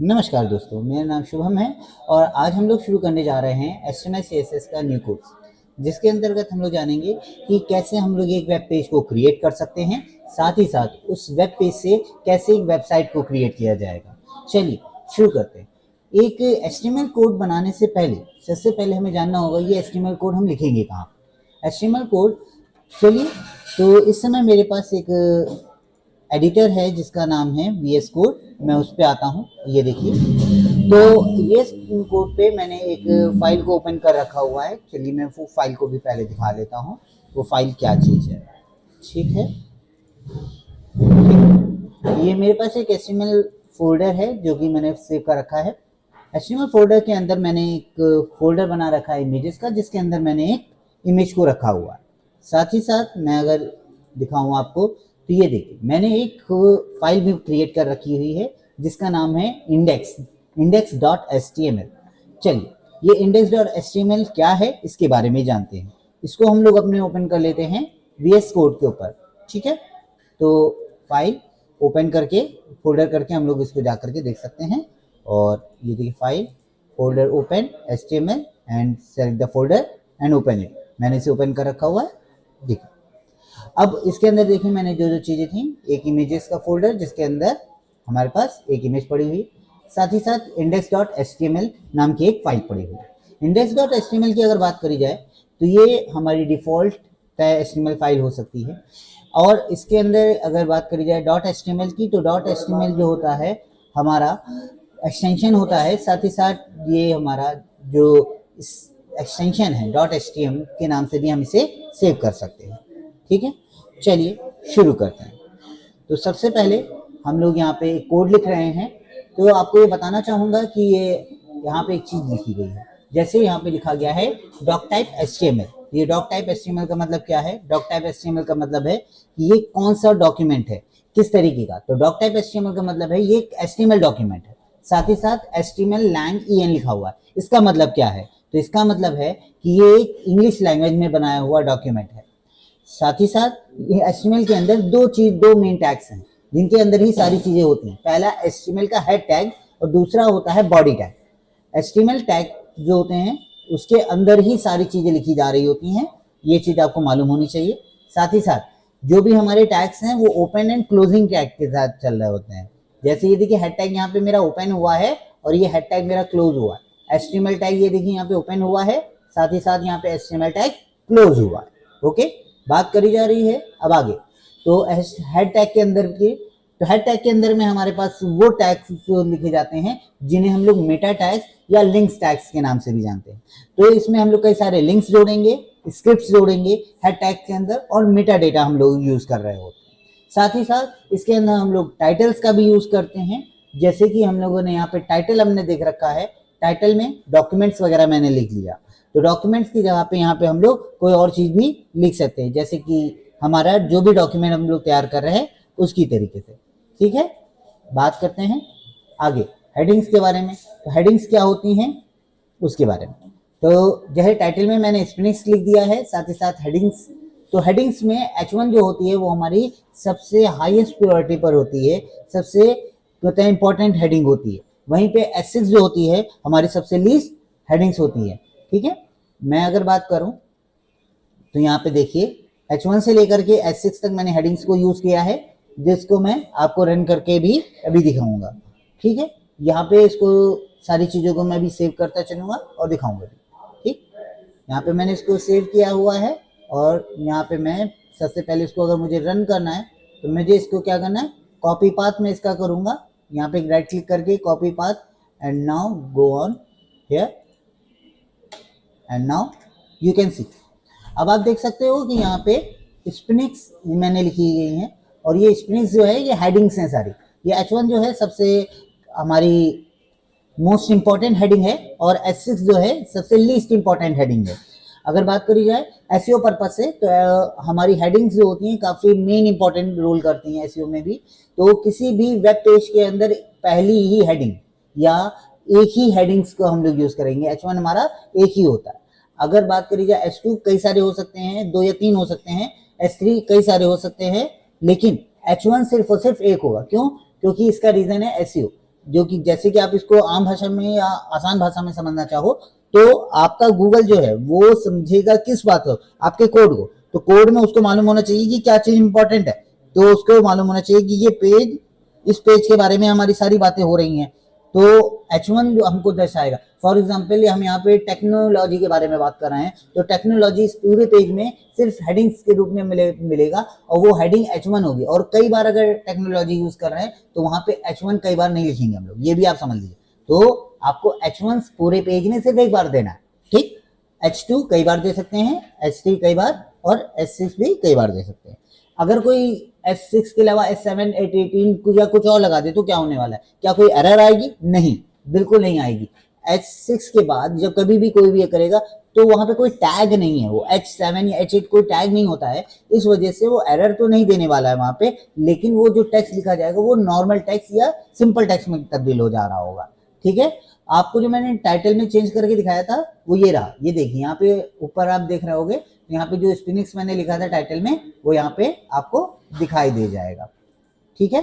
नमस्कार दोस्तों, मेरा नाम शुभम है और आज हम लोग शुरू करने जा रहे हैं HTML CSS का न्यू कोर्स, जिसके अंतर्गत हम लोग जानेंगे कि कैसे हम लोग एक वेब पेज को क्रिएट कर सकते हैं, साथ ही साथ उस वेब पेज से कैसे एक वेबसाइट को क्रिएट किया जाएगा। चलिए शुरू करते हैं। एक HTML कोड बनाने से पहले सबसे पहले हमें जानना होगा ये HTML कोड हम लिखेंगे कहाँ। HTML कोड, चलिए, तो इस समय मेरे पास एक एडिटर है जिसका नाम है VS कोड। मैं उस पर आता हूँ, ये देखिए। तो VS कोड पे मैंने एक फाइल को ओपन कर रखा हुआ है। चलिए मैं वो फाइल को भी पहले दिखा लेता हूँ, वो फाइल क्या चीज़ है। ठीक है, ये मेरे पास एक HTML फोल्डर है जो कि मैंने सेव कर रखा है। HTML फोल्डर के अंदर मैंने एक फोल्डर बना रखा है इमेजेस का, जिसके अंदर मैंने एक इमेज को रखा हुआ है। साथ ही साथ मैं अगर दिखाऊँ आपको तो ये देखिए, मैंने एक फाइल भी क्रिएट कर रखी हुई है जिसका नाम है index.html। चलिए, ये index.html क्या है इसके बारे में जानते हैं। इसको हम लोग अपने ओपन कर लेते हैं VS कोड के ऊपर। ठीक है, तो फाइल ओपन करके फोल्डर करके हम लोग इसको जा करके देख सकते हैं। और ये देखिए, file folder open HTML and select the folder and open it. मैंने इसे ओपन कर रखा हुआ है, देखिए। अब इसके अंदर देखिए, मैंने जो जो चीज़ें थी, एक इमेजेस का फोल्डर जिसके अंदर हमारे पास एक इमेज पड़ी हुई, साथ ही साथ index.html नाम की एक फाइल पड़ी हुई। index.html की अगर बात करी जाए तो ये हमारी डिफ़ॉल्ट HTML फाइल हो सकती है। और इसके अंदर अगर बात करी जाए .html की, तो .html जो होता है हमारा एक्सटेंशन होता है। साथ ही साथ ये हमारा जो एक्सटेंशन है .html के नाम से भी हम इसे सेव कर सकते हैं। ठीक है, चलिए शुरू करते हैं। तो सबसे पहले हम लोग यहाँ पे कोड लिख रहे हैं, तो आपको ये बताना चाहूँगा कि ये यहाँ पे एक चीज़ लिखी गई है। जैसे यहाँ पे लिखा गया है डॉक टाइप HTML। ये डॉक टाइप HTML का मतलब क्या है? डॉक टाइप HTML का मतलब है कि ये कौन सा डॉक्यूमेंट है, किस तरीके का। तो डॉक टाइप HTML का मतलब है ये एक HTML डॉक्यूमेंट है। साथ ही साथ HTML lang en लिखा हुआ है। इसका मतलब क्या है? तो इसका मतलब है कि ये एक इंग्लिश लैंग्वेज में बनाया हुआ डॉक्यूमेंट है। साथ ही साथ ये HTML के अंदर दो मेन टैग्स हैं जिनके अंदर ही सारी चीजें होती हैं। पहला HTML का हेड टैग और दूसरा होता है बॉडी टैग। HTML टैग जो होते हैं उसके अंदर ही सारी चीजें लिखी जा रही होती हैं, ये चीज आपको मालूम होनी चाहिए। साथ ही साथ जो भी हमारे टैग्स हैं वो ओपन एंड क्लोजिंग टैग के साथ चल रहे होते हैं। जैसे ये देखिए, हेड टैग यहाँ पे मेरा ओपन हुआ है और ये हेड टैग मेरा क्लोज हुआ है। HTML टैग ये देखिए यहाँ पे ओपन हुआ है, साथ ही साथ यहाँ पे HTML टैग क्लोज हुआ है। ओके, बात करी जा रही है अब आगे। तो हेड टैग के अंदर के, तो हेड टैग के अंदर में हमारे पास वो टैग्स लिखे जाते हैं जिन्हें हम लोग मेटा टैग्स या लिंक्स टैग्स के नाम से भी जानते हैं। तो इसमें हम लोग कई सारे लिंक्स जोड़ेंगे, स्क्रिप्ट्स जोड़ेंगे हेड टैग के अंदर, और मेटा डेटा हम लोग यूज कर रहे होते हैं। साथ ही साथ इसके अंदर हम लोग टाइटल्स का भी यूज करते हैं। जैसे कि हम लोगों ने यहाँ पे टाइटल हमने देख रखा है, टाइटल में डॉक्यूमेंट्स वगैरह मैंने लिख लिया, तो डॉक्यूमेंट्स की जगह पे यहाँ पे हम लोग कोई और चीज भी लिख सकते हैं, जैसे कि हमारा जो भी डॉक्यूमेंट हम लोग तैयार कर रहे हैं उसकी तरीके से। ठीक है, बात करते हैं आगे हेडिंग्स के बारे में। तो हेडिंग्स क्या होती हैं उसके बारे में। तो जैसे टाइटल में मैंने स्प्रिंग्स लिख दिया है, साथ ही साथ हेडिंग्स। तो हेडिंग्स में H1 जो होती है वो हमारी सबसे हाईएस्ट प्रायोरिटी पर होती है, सबसे मतलब इंपॉर्टेंट हेडिंग होती है। वहीं पे H6 जो होती है हमारी सबसे लीस्ट हेडिंग्स होती है। ठीक है, मैं अगर बात करूं तो यहाँ पे देखिए, H1 से लेकर के H6 तक मैंने हेडिंग्स को यूज किया है, जिसको मैं आपको रन करके भी अभी दिखाऊंगा। ठीक है, यहाँ पे इसको सारी चीज़ों को मैं भी सेव करता चलूँगा और दिखाऊंगा भी। ठीक, यहाँ पे मैंने इसको सेव किया हुआ है और यहाँ पे मैं सबसे पहले इसको अगर मुझे रन करना है तो मुझे इसको क्या करना है, कॉपी पाथ में इसका करूँगा। यहाँ पे राइट क्लिक करके copy path, and now go on here, and now you can see. अब आप देख सकते हो कि यहाँ पे स्प्रिंग्स मैंने लिखी गई हैं, और ये स्प्रिंग्स जो है ये हेडिंग्स हैं सारी। ये H1 जो है सबसे हमारी मोस्ट इंपॉर्टेंट हेडिंग है, और H6 जो है सबसे लीस्ट इंपॉर्टेंट हेडिंग है। अगर बात करी जाए SEO पर्पज से, तो हमारी हेडिंग्स जो होती हैं काफ़ी मेन इंपॉर्टेंट रोल करती हैं SEO में भी। तो किसी भी वेब पेज के अंदर पहली ही हेडिंग या एक ही हेडिंग्स को हम लोग यूज करेंगे। H1 हमारा एक ही होता है। अगर बात करी जाए H2 कई सारे हो सकते हैं, 2 या 3 हो सकते हैं, H3 कई सारे हो सकते हैं, लेकिन H1 सिर्फ और सिर्फ एक होगा। क्यों? क्योंकि इसका रीजन है SEO। जो कि जैसे कि आप इसको आम भाषा में या आसान भाषा में समझना चाहो तो आपका गूगल जो है वो समझेगा किस बात को, आपके कोड को। तो कोड में उसको मालूम होना चाहिए कि क्या चीज इंपॉर्टेंट है, तो उसको मालूम होना चाहिए कि ये पेज, इस पेज के बारे में हमारी सारी बातें हो रही हैं, तो H1 जो हमको दर्शाएगा। फॉर एग्जाम्पल हम यहाँ पे टेक्नोलॉजी के बारे में बात कर रहे हैं, तो टेक्नोलॉजी इस पूरे पेज में सिर्फ हेडिंग्स के रूप में मिलेगा और वो हेडिंग H1 होगी। और कई बार अगर टेक्नोलॉजी यूज कर रहे हैं तो वहां पे H1 कई बार नहीं लिखेंगे हम लोग, ये भी आप समझ लीजिए। तो आपको H1 पूरे पेज में सिर्फ एक बार देना है, ठीक। H2 कई बार दे सकते हैं, H3 कई बार, और H6 भी कई बार दे सकते हैं। अगर कोई S6 के अलावा S7, 8, 18 या कुछ और लगा दे तो क्या होने वाला है, क्या कोई एरर आएगी? नहीं, बिल्कुल नहीं आएगी। H6 के बाद जब कभी भी कोई भी ये करेगा तो वहां पे कोई टैग नहीं है, वो H7 या H8 कोई टैग नहीं होता है, इस वजह से वो एरर तो नहीं देने वाला है वहां पे, लेकिन वो जो टेक्स्ट लिखा जाएगा वो नॉर्मल टेक्स्ट या सिंपल टेक्स्ट में तब्दील हो जा रहा होगा, ठीक है। आपको जो मैंने टाइटल में चेंज करके दिखाया था वो ये रहा, ये देखिए यहाँ पे ऊपर आप देख रहे होगे, यहाँ पे जो स्पिनिक्स मैंने लिखा था टाइटल में वो यहाँ पे आपको दिखाई दे जाएगा, ठीक है।